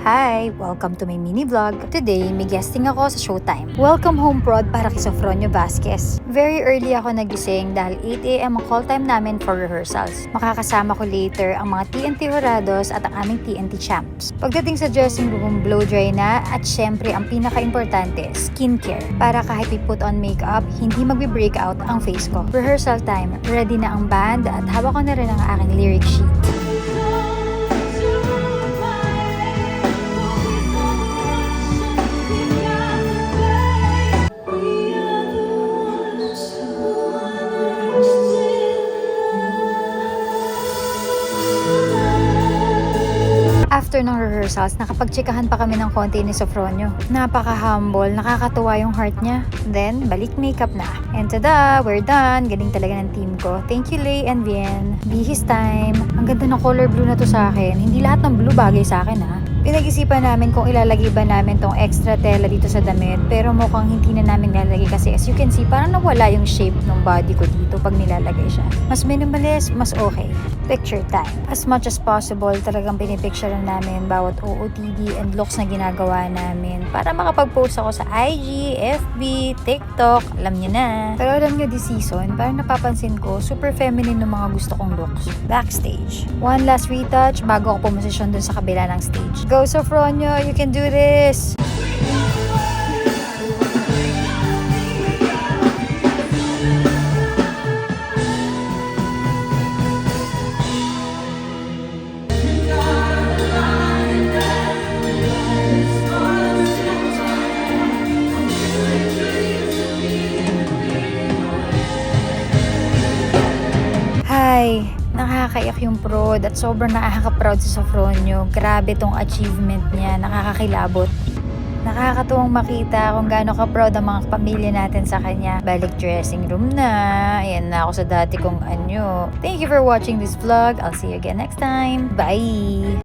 Hi! Welcome to my mini vlog. Today, may guesting ako sa Showtime. Welcome home prod para kay Sofronio Vasquez. Very early ako nagising dahil 8 AM ang call time namin for rehearsals. Makakasama ko later ang mga TNT Horados at ang aming TNT Champs. Pagdating sa dressing room, blow dry na at syempre ang pinaka-importante, skincare. Para kahit we put on makeup, hindi magbe-break out ang face ko. Rehearsal time, ready na ang band at hawak ko na rin ang aking lyric sheet. After ng rehearsals, nakapagtsikahan pa kami ng konti ni Sofronio. Napaka-humble, nakakatuwa yung heart niya. Then, balik makeup na. And tada, we're done. Galing talaga ng team ko. Thank you, Lay and Vien. Bihis time. Ang ganda ng color blue na to sa akin. Hindi lahat ng blue bagay sa akin, ha? Pinag-isipan namin kung ilalagay ba namin tong extra tela dito sa damit, pero mukhang hindi na namin lalagay kasi as you can see, parang nawala yung shape ng body ko dito pag nilalagay siya. Mas minimalist, mas okay. Picture time. As much as possible, talagang pinipicturean namin bawat OOTD and looks na ginagawa namin para makapag-post ako sa IG, FB, TikTok, alam niyo na. Pero alam niyo, this season, parang napapansin ko, super feminine ng mga gusto kong looks. Backstage. One last retouch bago ako pumosisyon dun sa kabila ng stage. Go Sofronio, you can do this! Hi! Nakakaiyak yung prod at sobrang nakaka-proud si Sofronio. Grabe tong achievement niya, nakakakilabot. Nakakatuwang makita kung gaano ka-proud ang mga pamilya natin sa kanya. Balik dressing room na. Ayan na ako sa dati kong anyo. Thank you for watching this vlog. I'll see you again next time. Bye!